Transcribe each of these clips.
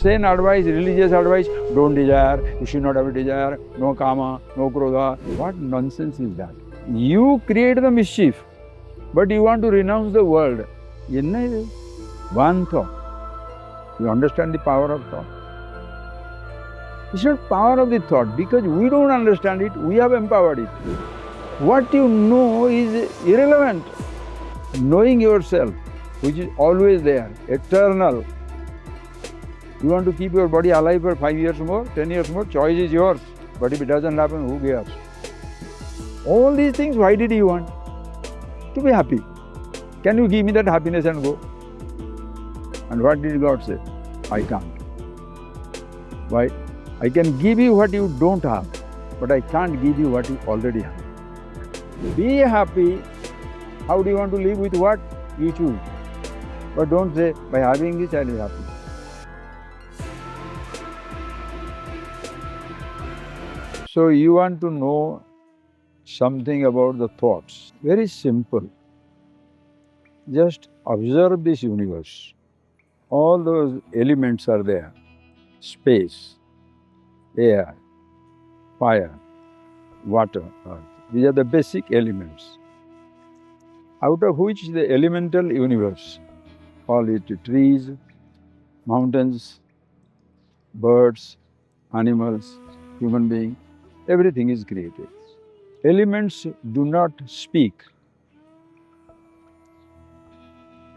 Same advice, religious advice, don't desire, you should not have a desire, no kama, no krodha. What nonsense is that? You create the mischief, but you want to renounce the world. One thought. You understand the power of thought? It's not power of the thought, because we don't understand it, we have empowered it. What you know is irrelevant. Knowing yourself, which is always there, eternal. You want to keep your body alive for 5 years more, 10 years more, choice is yours. But if it doesn't happen, who cares? All these things, why did you want? To be happy. Can you give me that happiness and go? And what did God say? I can't. Why? I can give you what you don't have, but I can't give you what you already have. Be happy. How do you want to live with what? You choose. But don't say, by having this I will be happy. So you want to know something about the thoughts. Very simple. Just observe this universe. All those elements are there. Space, air, fire, water, earth. These are the basic elements, out of which the elemental universe, call it trees, mountains, birds, animals, human beings, everything is created. Elements do not speak.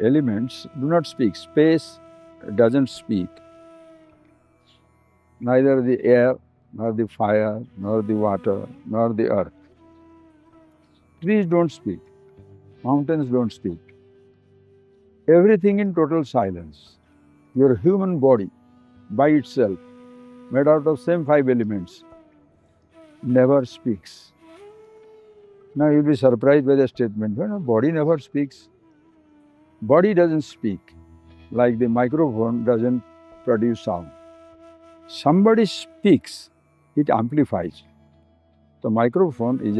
Elements do not speak. Space doesn't speak. Neither the air, nor the fire, nor the water, nor the earth. Trees don't speak. Mountains don't speak. Everything in total silence. Your human body, by itself, made out of same 5 elements, never speaks. Now you'll be surprised by the statement, well, body never speaks. Body doesn't speak, like the microphone doesn't produce sound. Somebody speaks, it amplifies. The microphone is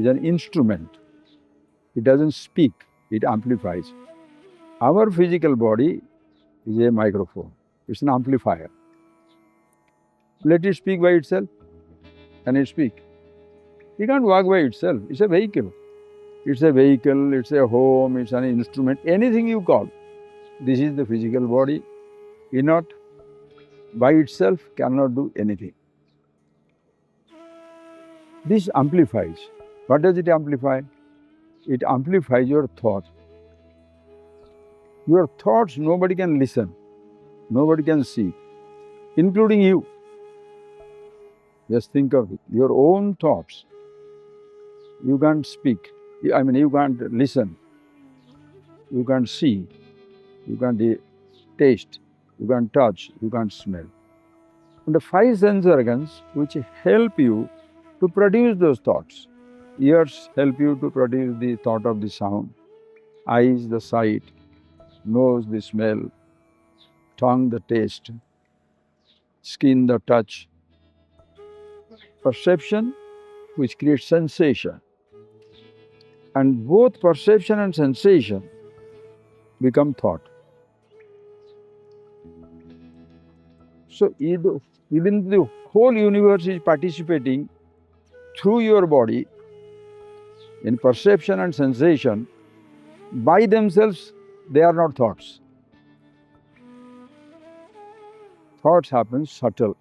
an instrument. It doesn't speak, it amplifies. Our physical body is a microphone. It's an amplifier. Let it speak by itself. Can it speak? It can't walk by itself. It's a vehicle. It's a vehicle, it's a home, it's an instrument, anything you call. This is the physical body. Inert, by itself cannot do anything. This amplifies. What does it amplify? It amplifies your thought. Your thoughts nobody can listen, nobody can see, including you. Just think of it. Your own thoughts. You can't speak. You can't listen. You can't see. You can't taste. You can't touch. You can't smell. And the 5 sense organs which help you to produce those thoughts. Ears help you to produce the thought of the sound. Eyes, the sight. Nose, the smell. Tongue, the taste. Skin, the touch. Perception, which creates sensation. And both perception and sensation become thought. So even the whole universe is participating through your body in perception and sensation. By themselves, they are not thoughts. Thoughts happen subtle.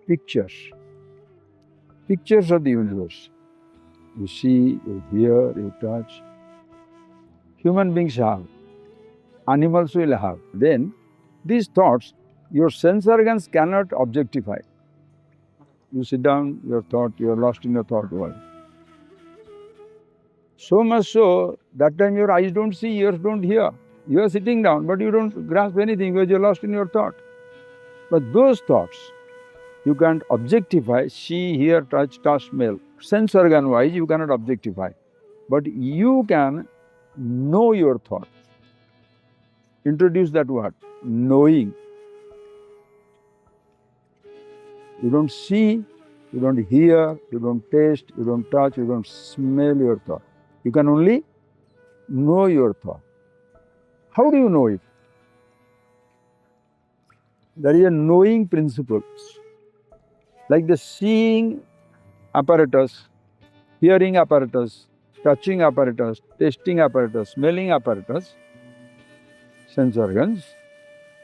Pictures. Pictures of the universe. You see, you hear, you touch. Human beings have. Animals will have. Then, these thoughts, your sense organs cannot objectify. You sit down, your thought, you are lost in your thought world. So much so, that time your eyes don't see, ears don't hear. You are sitting down, but you don't grasp anything because you are lost in your thought. But those thoughts, you can't objectify, see, hear, touch, smell. Sense organ wise, you cannot objectify. But you can know your thought. Introduce that word, knowing. You don't see, you don't hear, you don't taste, you don't touch, you don't smell your thought. You can only know your thought. How do you know it? There is a knowing principle. Like the seeing apparatus, hearing apparatus, touching apparatus, tasting apparatus, smelling apparatus, sense organs,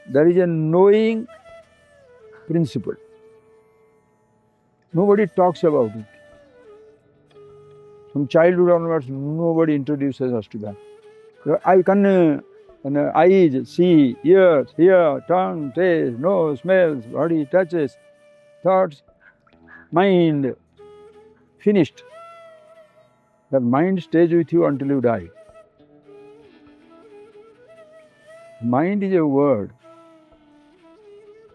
there is a knowing principle. Nobody talks about it. From childhood onwards, nobody introduces us to that. I can eyes, see, ears, hear, tongue, taste, nose, smells, body, touches, thoughts, mind, finished. That mind stays with you until you die. Mind is a word.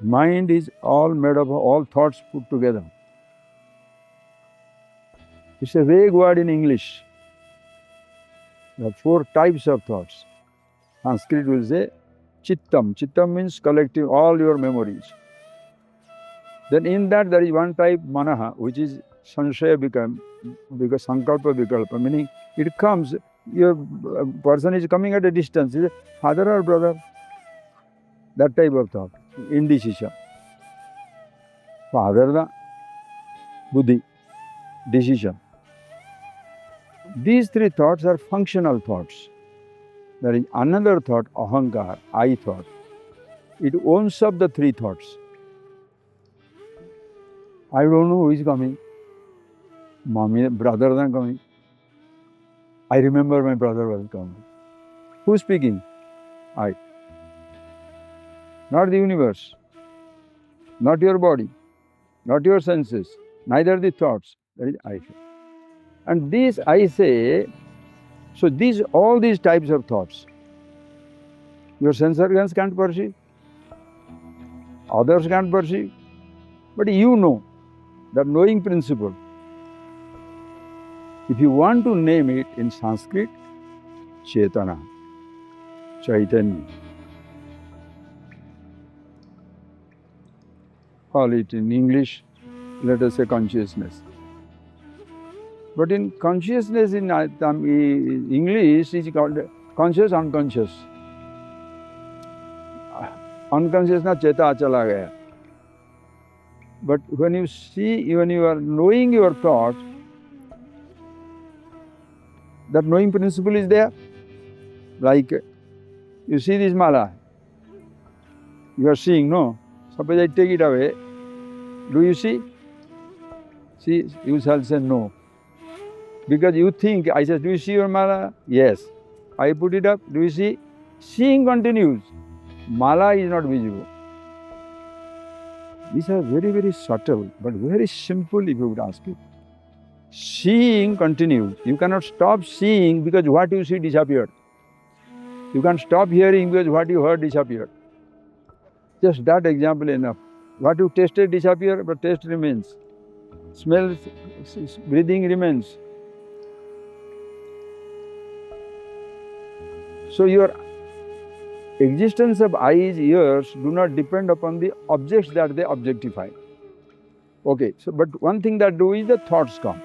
Mind is all made up of all thoughts put together. It's a vague word in English. There are 4 types of thoughts. Sanskrit will say chittam. Chittam means collective all your memories. Then in that there is one type manaha, which is sanshaya because sankalpa vikalpa, meaning it comes, your person is coming at a distance, is it father or brother? That type of thought, indecision. Father da buddhi, decision. These 3 thoughts are functional thoughts. There is another thought, ahankar, I thought. It owns up the 3 thoughts. I don't know who is coming. Mommy, brother is coming. I remember my brother was coming. Who is speaking? I. Not the universe, not your body, not your senses, neither the thoughts. That is I say. And these I say, so all these types of thoughts, your sense organs can't perceive, others can't perceive, but you know, that knowing principle. If you want to name it in Sanskrit, Chetana, Chaitanya. Call it in English, let us say consciousness. But in consciousness in English is called conscious, unconscious. Unconscious na cheta chala gaya. But when you see, when you are knowing your thoughts, that knowing principle is there. Like you see this mala, you are seeing, no? Suppose I take it away, do you see? See, you shall say no. Because you think, I said, do you see your mala? Yes. I put it up, do you see? Seeing continues. Mala is not visible. These are very, very subtle, but very simple if you would ask it. Seeing continues. You cannot stop seeing because what you see disappeared. You can't stop hearing because what you heard disappeared. Just that example enough. What you tasted disappears, but taste remains. Smell, breathing remains. So your existence of eyes, ears do not depend upon the objects that they objectify. Okay, so but one thing that do is the thoughts come.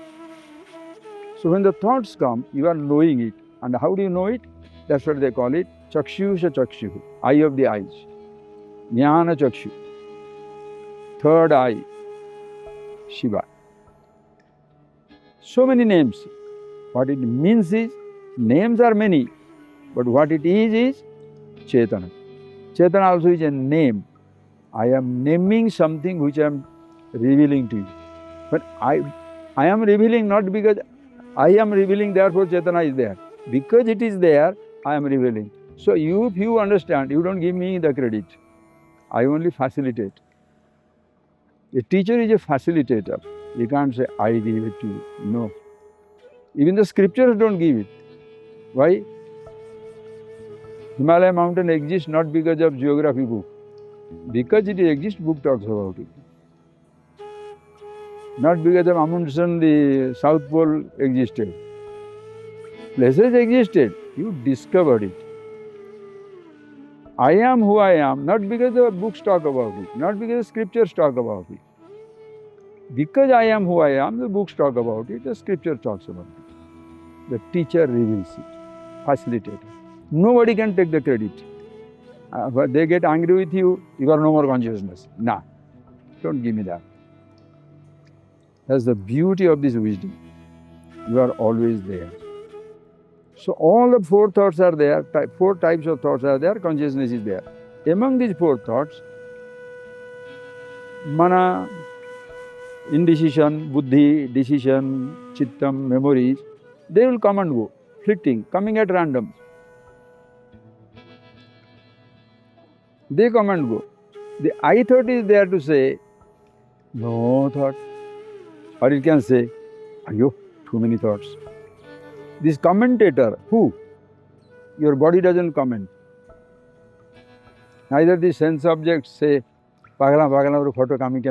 So when the thoughts come, you are knowing it. And how do you know it? That's what they call it, chakshusha chakshu, eye of the eyes. Jnana chakshu, third eye, Shiva. So many names. What it means is, names are many, but what it is Chetana. Chetana also is a name. I am naming something which I am revealing to you. But I am revealing not because I am revealing, therefore Chetana is there. Because it is there, I am revealing. So if you understand, you don't give me the credit. I only facilitate. A teacher is a facilitator. You can't say, I give it to you. No. Even the scriptures don't give it. Why? Himalaya mountain exists not because of geography book. Because it exists, book talks about it. Not because of Amundsen, the South Pole existed. Places existed. You discovered it. I am who I am, not because the books talk about it, not because the scriptures talk about it. Because I am who I am, the books talk about it, the scripture talks about it. The teacher reveals it, facilitator. Nobody can take the credit. But they get angry with you, you are no more consciousness. Nah, don't give me that. That's the beauty of this wisdom. You are always there. So all the four thoughts are there, four types of thoughts are there, consciousness is there. Among these four thoughts, mana, indecision, buddhi, decision, chittam, memories, they will come and go, fleeting, coming at random. They come and go. The I thought is there to say, no thought. Or it can say, ayo, too many thoughts. This commentator, who? Your body doesn't comment. Neither the sense objects say, pagala, photo coming.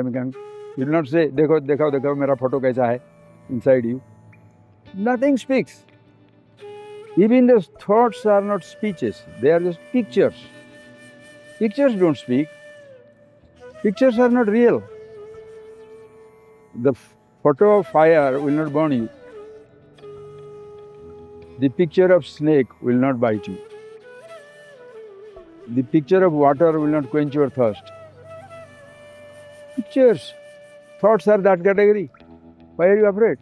You do not say, dekho, mera photo kaisa hai, inside you. Nothing speaks. Even the thoughts are not speeches, they are just pictures. Pictures don't speak. Pictures are not real. The photo of fire will not burn you. The picture of snake will not bite you. The picture of water will not quench your thirst. Pictures. Thoughts are that category. Why are you afraid?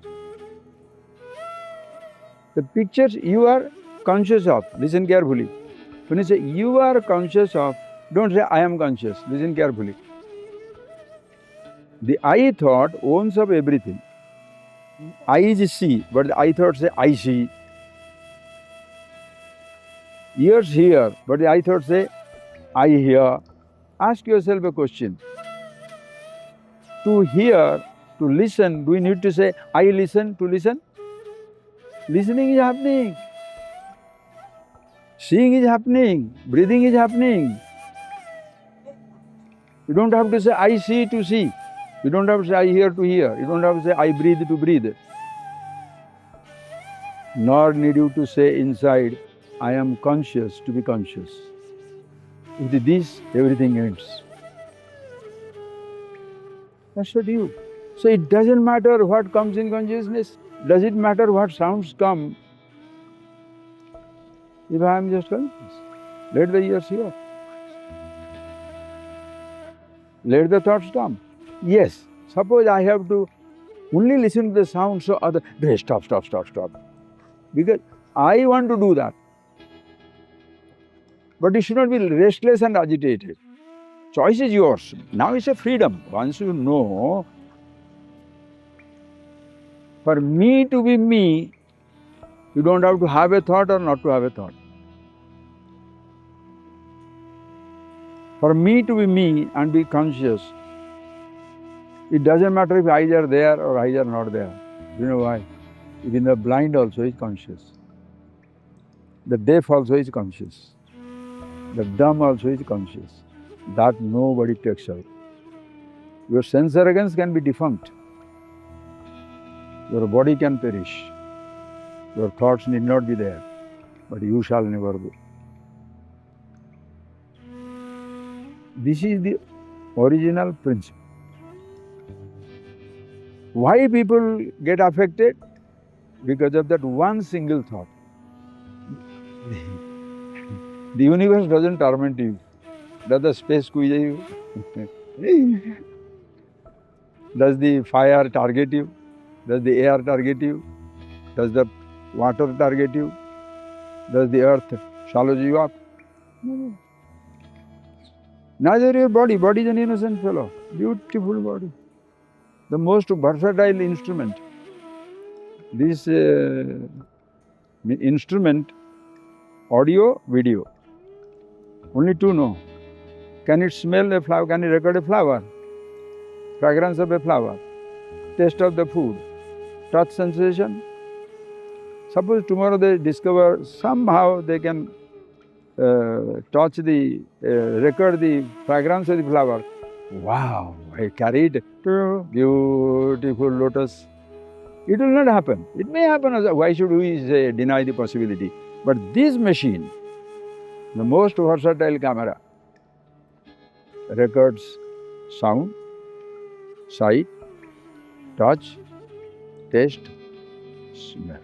The pictures you are conscious of. Listen carefully. When you say you are conscious of, don't say I am conscious. Listen carefully. The I thought owns up everything. I is see, but the I thought say I see. Ears hear, but the I thought say I hear. Ask yourself a question. To hear, to listen, do we need to say I listen to listen? Listening is happening. Seeing is happening. Breathing is happening. You don't have to say I see to see. You don't have to say I hear to hear. You don't have to say I breathe to breathe. Nor need you to say inside, I am conscious to be conscious. With this, everything ends. That's what you. So it doesn't matter what comes in consciousness. Does it matter what sounds come? If I am just conscious, let the ears hear. Let the thoughts come. Yes, suppose I have to only listen to the sound, so other, stop. Because I want to do that. But you should not be restless and agitated. Choice is yours. Now it's a freedom. Once you know, for me to be me, you don't have to have a thought or not to have a thought. For me to be me and be conscious, it doesn't matter if eyes are there or eyes are not there. You know why? Even the blind also is conscious. The deaf also is conscious. The dumb also is conscious. That nobody takes out. Your sense organs can be defunct. Your body can perish. Your thoughts need not be there. But you shall never go. This is the original principle. Why people get affected? Because of that one single thought. The universe doesn't torment you. Does the space squeeze you? Does the fire target you? Does the air target you? Does the water target you? Does the earth swallow you up? No. Neither your body. Body is an innocent fellow. Beautiful body. The most versatile instrument. This instrument, audio, video. Only two know. Can it smell a flower? Can it record a flower? Fragrance of a flower? Taste of the food? Touch sensation? Suppose tomorrow they discover somehow they can touch the, record the fragrance of the flower. Wow, I carried beautiful lotus. It will not happen. It may happen. Why should we say, deny the possibility? But this machine, the most versatile camera, records sound, sight, touch, taste, smell.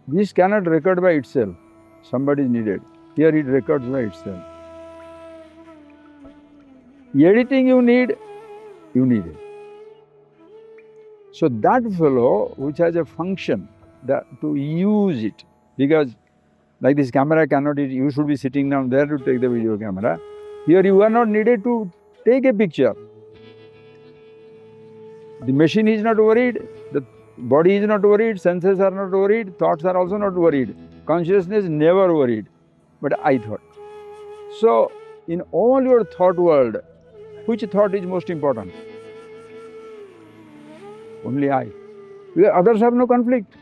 This cannot record by itself. Somebody is needed. Here it records by itself. Anything you need it. So that fellow which has a function to use it, because like this camera cannot, you should be sitting down there to take the video camera. Here you are not needed to take a picture. The machine is not worried, the body is not worried, senses are not worried, thoughts are also not worried. Consciousness never worried, but I thought. So in all your thought world, which thought is most important? Only I. Others have no conflict.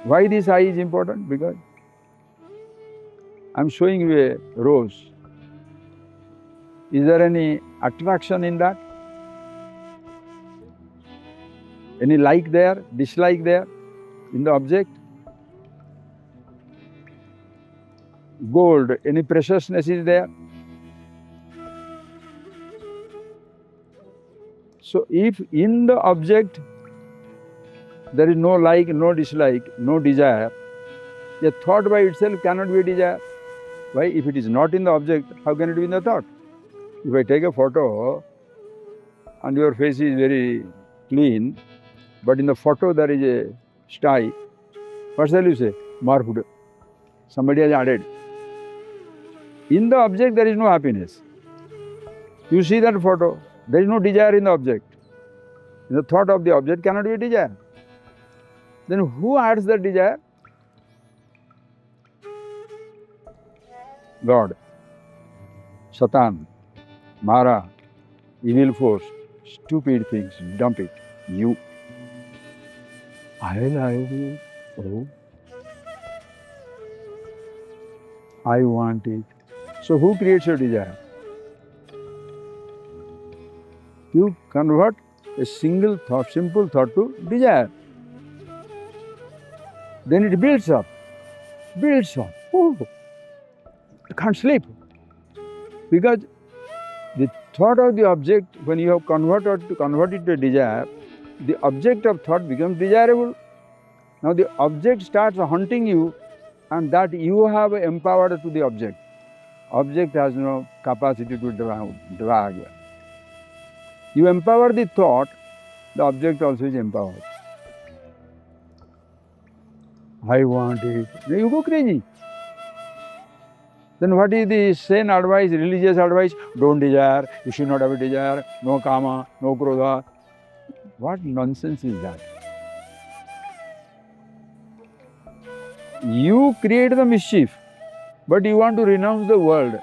Why this I is important? Because I am showing you a rose. Is there any attraction in that? Any like there, dislike there in the object? Gold, any preciousness is there? So if in the object there is no like, no dislike, no desire, a thought by itself cannot be a desire. Why? If it is not in the object, how can it be in the thought? If I take a photo and your face is very clean, but in the photo there is a sty, what shall you say? Marpud. Somebody has added. In the object there is no happiness. You see that photo, there is no desire in the object. In the thought of the object cannot be a desire. Then who adds that desire? God. Satan, Mara, evil force, stupid things, dump it. You. I like it. Oh. I want it. So who creates your desire? You convert a single thought, simple thought to desire. Then it builds up. Oh, you can't sleep. Because the thought of the object, when you have converted to a desire, the object of thought becomes desirable. Now the object starts haunting you, and that you have empowered to the object. Object has no capacity to drag. You empower the thought, the object also is empowered. I want it. Then you go crazy. Then what is the sane advice, religious advice? Don't desire, you should not have a desire, no kama, no krodha. What nonsense is that? You create the mischief, but you want to renounce the world.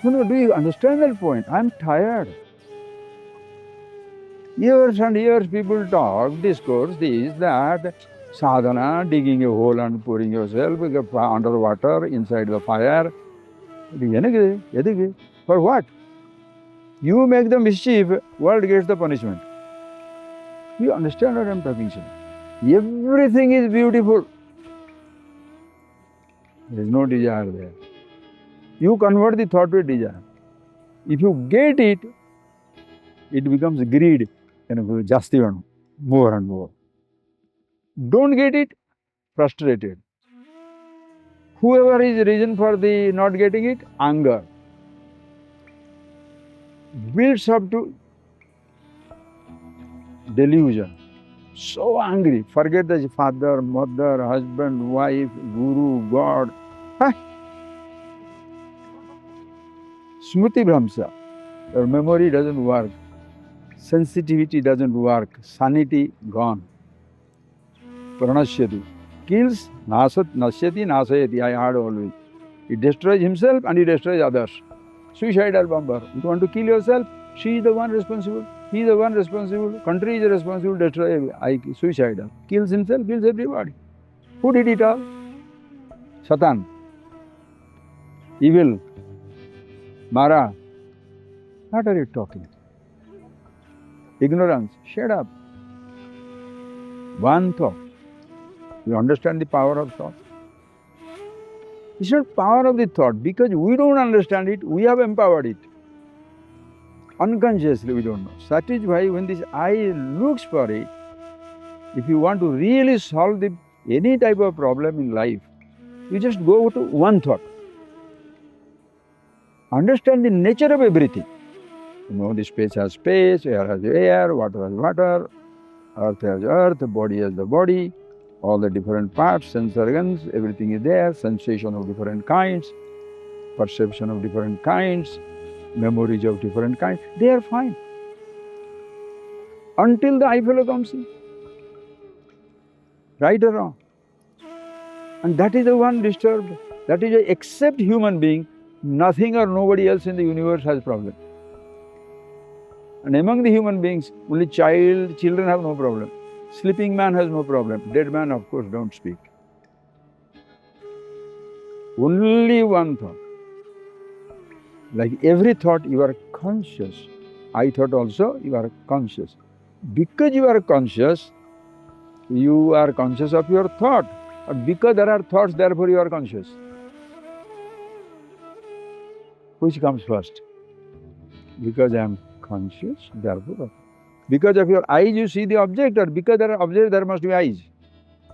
No, do you understand that point? I am tired. Years and years people talk, discourse this, that, sadhana, digging a hole and pouring yourself underwater, inside the fire. For what? You make the mischief, world gets the punishment. You understand what I am talking about? Everything is beautiful. There is no desire there. You convert the thought to a desire. If you get it, it becomes greed. Jasti more and more. Don't get it, frustrated. Whoever is the reason for the not getting it, anger. Builds up to delusion. So angry, forget the father, mother, husband, wife, guru, God. Smriti Bhramsa. Your memory doesn't work. Sensitivity doesn't work. Sanity gone. Pranashyati. Kills, nasyati, nasayati. I heard always. He destroys himself and he destroys others. Suicidal bomber. You want to kill yourself? She is the one responsible. He is the one responsible. Country is responsible. Destroy. Suicidal. Kills himself, kills everybody. Who did it all? Satan. Evil. Mara. What are you talking? Ignorance. Shut up. One thought. You understand the power of thought? It's not power of the thought. Because we don't understand it, we have empowered it. Unconsciously we don't know. That is why when this I looks for it, if you want to really solve any type of problem in life, you just go to one thought. Understand the nature of everything. The space has space, air has air, water has water, earth has earth, body has the body, all the different parts, sense organs, everything is there, sensation of different kinds, perception of different kinds, memories of different kinds. They are fine. Until the I fellow comes in. Right or wrong? And that is the one disturbed. That is, except human being, nothing or nobody else in the universe has problem. And among the human beings, only children have no problem. Sleeping man has no problem. Dead man, of course, don't speak. Only one thought. Like every thought, you are conscious. I thought also, you are conscious. Because you are conscious of your thought. But because there are thoughts, therefore you are conscious. Which comes first? Because I am conscious, therefore. Because of your eyes you see the object, or because there are objects, there must be eyes.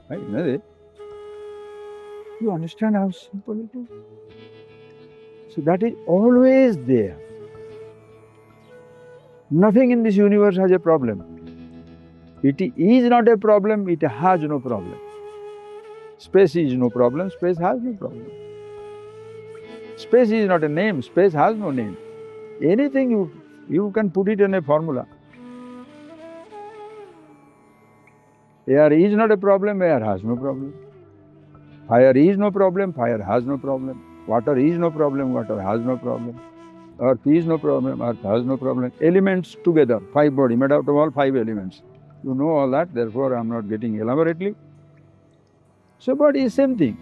Right? Isn't it? You understand how simple it is? So that is always there. Nothing in this universe has a problem. It is not a problem, it has no problem. Space is no problem, space has no problem. Space is not a name, space has no name. Anything you can put it in a formula. Air is not a problem, air has no problem. Fire is no problem, fire has no problem. Water is no problem, water has no problem. Earth is no problem, earth has no problem. Elements together, 5 body, made out of all 5 elements. You know all that, therefore I am not getting elaborately. So body is same thing.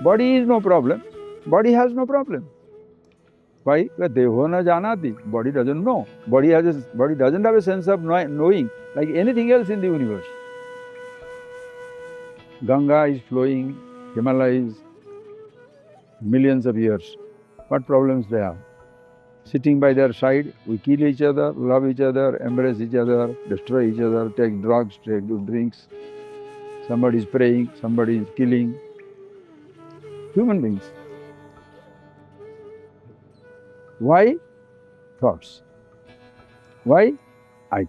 Body is no problem, body has no problem. Why? Deho na janati. Body doesn't know. Body doesn't have a sense of knowing like anything else in the universe. Ganga is flowing, Himalayas, millions of years. What problems they have? Sitting by their side, we kill each other, love each other, embrace each other, destroy each other, take drugs, take drinks. Somebody is praying, somebody is killing. Human beings. Why? Thoughts. Why? I.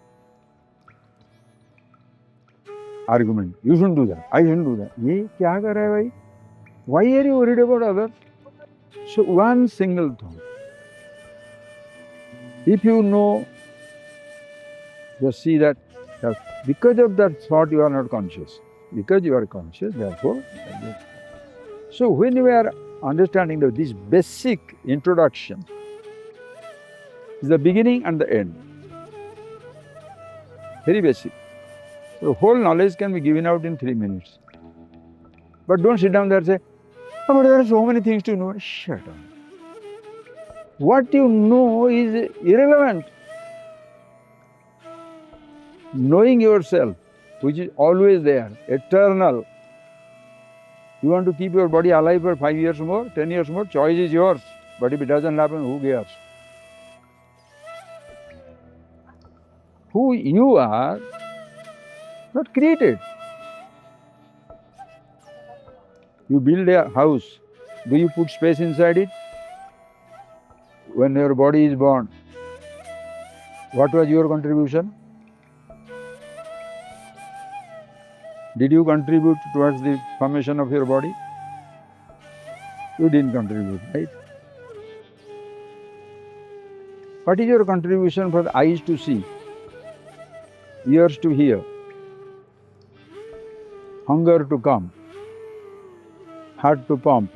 Argument. You shouldn't do that. I shouldn't do that. Ye kya kar raha hai bhai? Why are you worried about others? So one single thought. If you know, just see that because of that thought you are not conscious. Because you are conscious, therefore. So when we are understanding this basic introduction, is the beginning and the end. Very basic. So whole knowledge can be given out in 3 minutes. But don't sit down there and say, oh, but there are so many things to know. Shut up. What you know is irrelevant. Knowing yourself, which is always there, eternal. You want to keep your body alive for 5 years more, 10 years more, choice is yours. But if it doesn't happen, who cares? Who you are, not created. You build a house. Do you put space inside it? When your body is born, what was your contribution? Did you contribute towards the formation of your body? You didn't contribute, right? What is your contribution for the eyes to see, ears to hear, hunger to come, heart to pump,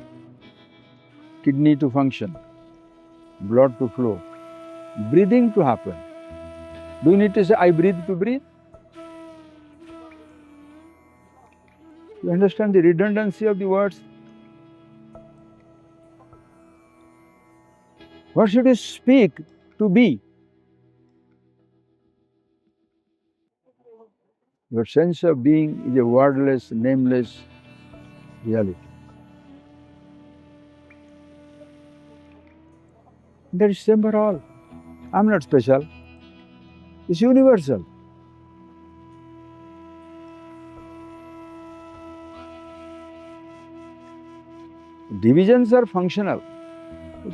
kidney to function, blood to flow, breathing to happen? Do you need to say, I breathe to breathe? You understand the redundancy of the words? What should you speak to be? Your sense of being is a wordless, nameless reality. That is same for all. I'm not special. It's universal. Divisions are functional.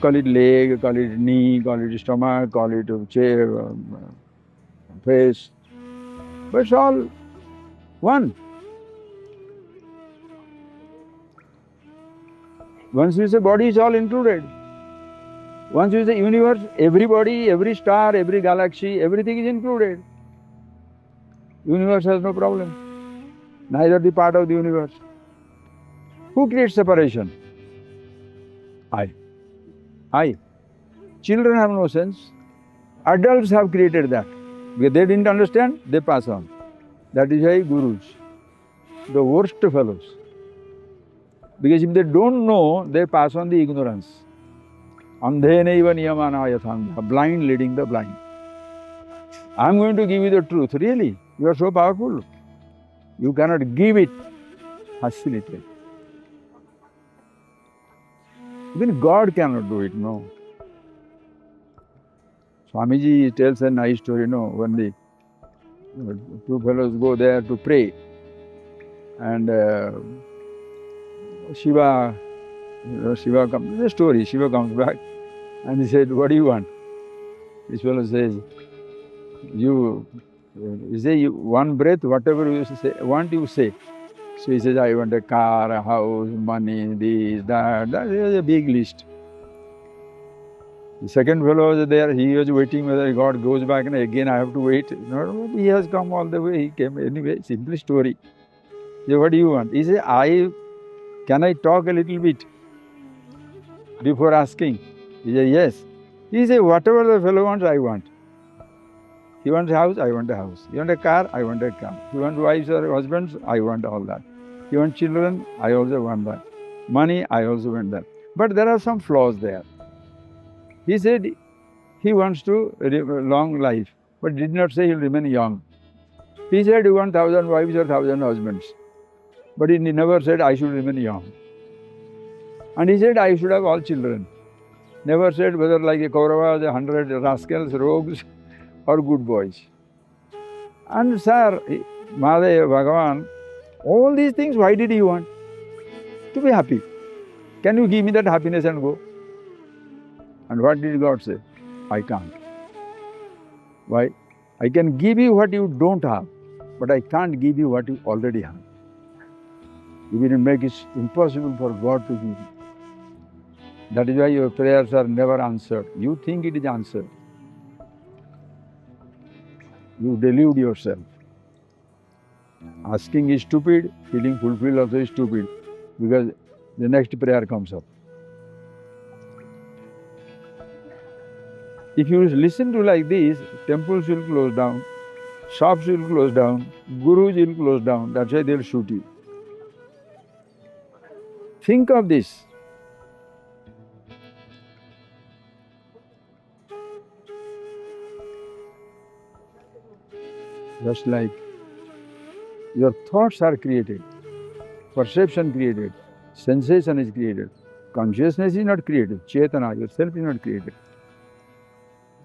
Call it leg, call it knee, call it stomach, call it chair, face. But it's all one. Once you say body is all included. Once you say universe, everybody, every star, every galaxy, everything is included. Universe has no problem. Neither the part of the universe. Who creates separation? I. Children have no sense. Adults have created that. Because they didn't understand, they pass on. That is why gurus, the worst fellows. Because if they don't know, they pass on the ignorance. Andhenaiva niyamana yathanga, blind leading the blind. I am going to give you the truth. Really? You are so powerful. You cannot give it facility. Even God cannot do it, no. Swamiji tells a nice story, no, when the two fellows go there to pray, and Shiva comes, the story, Shiva comes back and he said, what do you want? This fellow says, you say one breath, whatever you say, want you say. So he says, I want a car, a house, money, this, that is a big list. The second fellow was there, he was waiting whether God goes back and again I have to wait. No, he has come all the way, he came anyway, simple story. He said, what do you want? He said, can I talk a little bit before asking? He said, yes. He said, whatever the fellow wants, I want. He wants a house, I want a house. He wants a car, I want a car. He wants wives or husbands, I want all that. He wants children, I also want that. Money, I also want that. But there are some flaws there. He said he wants to long life, but did not say he'll remain young. He said he wants 1,000 wives or 1,000 husbands. But he never said I should remain young. And he said I should have all children. Never said whether like a Kauravas, 100 rascals, rogues, or good boys. And sir, Mahadev, Bhagavan, all these things, why did he want? To be happy. Can you give me that happiness and go? And what did God say? I can't. Why? I can give you what you don't have, but I can't give you what you already have. You will make it impossible for God to give you. That is why your prayers are never answered. You think it is answered. You delude yourself. Asking is stupid, feeling fulfilled also is stupid, because the next prayer comes up. If you listen to like this, temples will close down, shops will close down, gurus will close down, that's why they'll shoot you. Think of this. Just like your thoughts are created, perception created, sensation is created, consciousness is not created, Chetana, yourself is not created.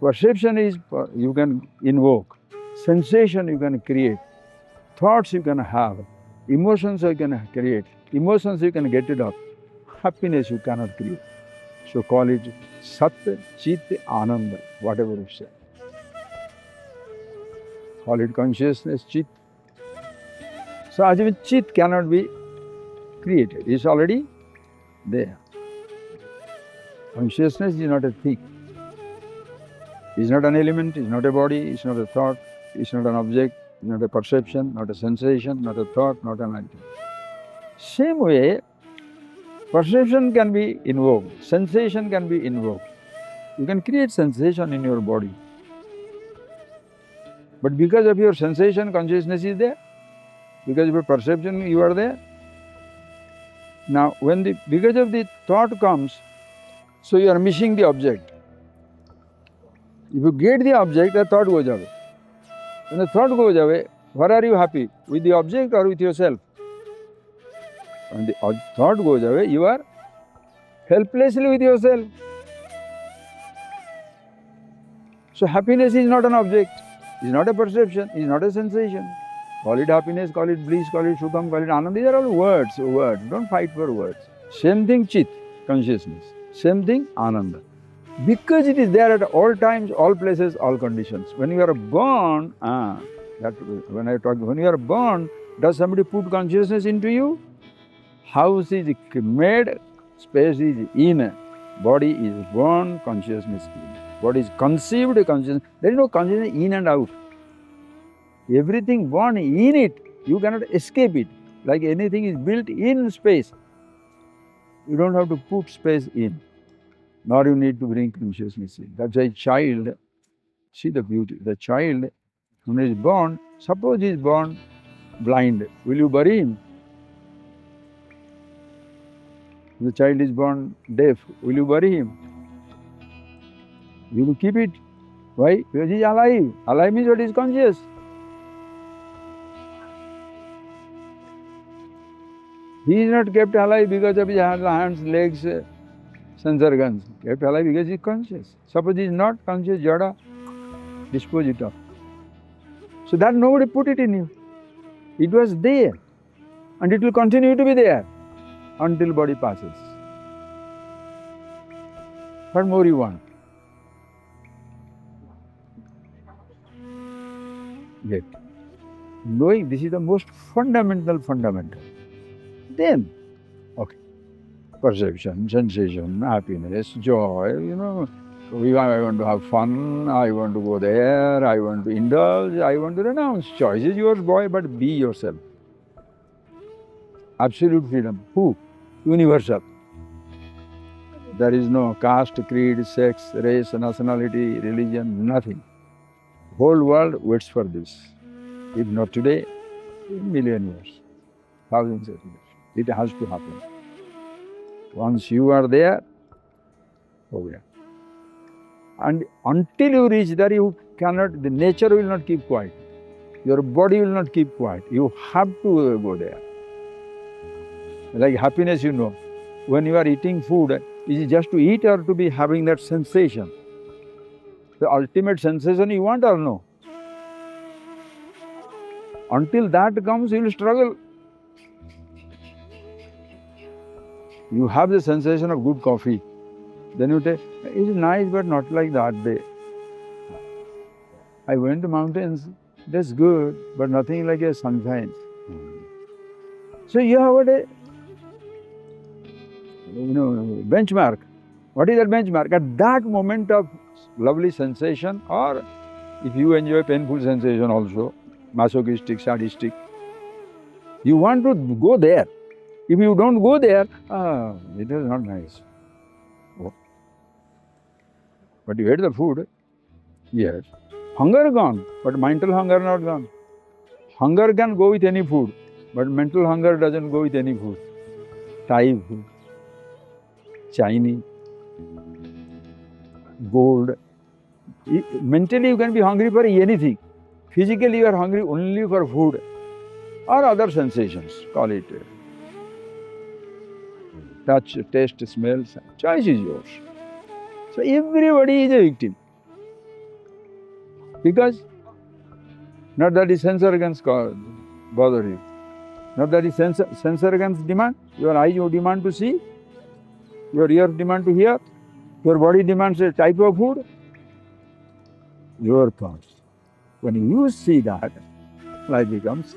Perception is, you can invoke, sensation you can create, thoughts you can have, emotions you can create, emotions you can get rid of, happiness you cannot create. So call it Sat, Chit, Ananda, whatever you say. Call it consciousness, Chit. So as if Chit cannot be created, it's already there. Consciousness is not a thing. It's not an element, it's not a body, it's not a thought, it's not an object, it's not a perception, not a sensation, not a thought, not an idea. Same way, perception can be invoked, sensation can be invoked. You can create sensation in your body. But because of your sensation, consciousness is there. Because of your perception, you are there. Now, because of the thought comes, so you are missing the object. If you get the object, the thought goes away. When the thought goes away, where are you happy? With the object or with yourself? When the thought goes away, you are helplessly with yourself. So happiness is not an object, it's not a perception, it's not a sensation. Call it happiness, call it bliss, call it sukham, call it anand. These are all words. Don't fight for words. Same thing, chit, consciousness. Same thing, Ananda. Because it is there at all times, all places, all conditions. When you are born, when you are born, does somebody put consciousness into you? House is made, space is in, body is born, consciousness in. What is conceived, consciousness. There is no consciousness in and out. Everything born in it, you cannot escape it. Like anything is built in space. You don't have to put space in, nor you need to bring consciousness in. That's why child, see the beauty. The child, when he is born, suppose he is born blind, will you bury him? The child is born deaf, will you bury him? You will keep it. Why? Because he is alive. Alive means what is conscious. He is not kept alive because of his hands, legs, sense organs. Kept alive because he is conscious. Suppose he is not conscious, jada, dispose it of. So that nobody put it in you. It was there. And it will continue to be there until body passes. What more you want? Yet, knowing this is the most fundamental. Then, okay, perception, sensation, happiness, joy, I want to have fun, I want to go there, I want to indulge, I want to renounce. Choice is yours, boy, but be yourself. Absolute freedom. Who? Universal. There is no caste, creed, sex, race, nationality, religion, nothing. The whole world waits for this. If not today, in a million years, thousands of years. It has to happen. Once you are there, oh yeah. And until you reach there, you cannot, the nature will not keep quiet. Your body will not keep quiet. You have to go there. Like happiness, when you are eating food, is it just to eat or to be having that sensation? The ultimate sensation you want or no? Until that comes, you will struggle. You have the sensation of good coffee. Then you say, it's nice, but not like that day. I went to mountains, that's good, but nothing like a sunshine. So you have a benchmark. What is that benchmark? At that moment of lovely sensation, or if you enjoy painful sensation also, masochistic, sadistic, you want to go there. If you don't go there, it is not nice. Oh. But you ate the food, yes. Hunger gone, but mental hunger not gone. Hunger can go with any food, but mental hunger doesn't go with any food. Thai food, Chinese, gold. Mentally you can be hungry for anything. Physically you are hungry only for food or other sensations, call it touch, taste, smell. Choice is yours. So everybody is a victim. Because not that the sense organs bother you. Not that the sense organs demand. Your eyes demand to see. Your ear demand to hear. Your body demands a type of food. Your thoughts. When you see that, life becomes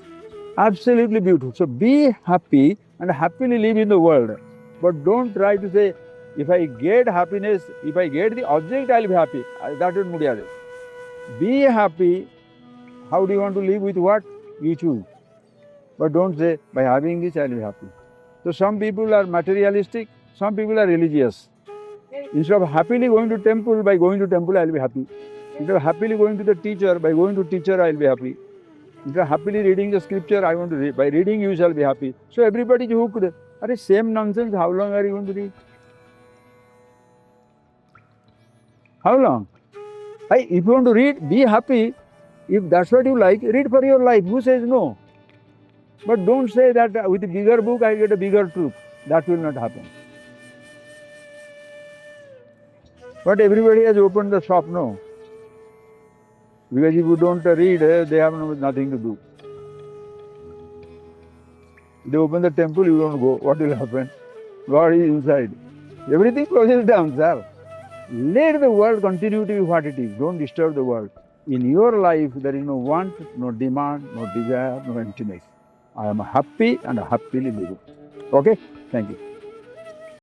absolutely beautiful. So be happy and happily live in the world. But don't try to say, if I get happiness, if I get the object, I'll be happy. That is mudiyade. Be happy. How do you want to live with what? You choose. But don't say, by having this, I'll be happy. So some people are materialistic, some people are religious. Instead of happily going to temple, by going to temple, I'll be happy. Instead of happily going to the teacher, by going to teacher, I'll be happy. Instead of happily reading the scripture, I want to read. By reading, you shall be happy. So everybody is hooked. Same nonsense, how long are you going to read? How long? If you want to read, be happy. If that's what you like, read for your life. Who says no? But don't say that with a bigger book, I get a bigger truth. That will not happen. But everybody has opened the shop, no? Because if you don't read, they have nothing to do. They open the temple, you don't go. What will happen? God is inside. Everything closes down, sir. Let the world continue to be what it is. Don't disturb the world. In your life, there is no want, no demand, no desire, no emptiness. I am happy and happily living. Okay? Thank you.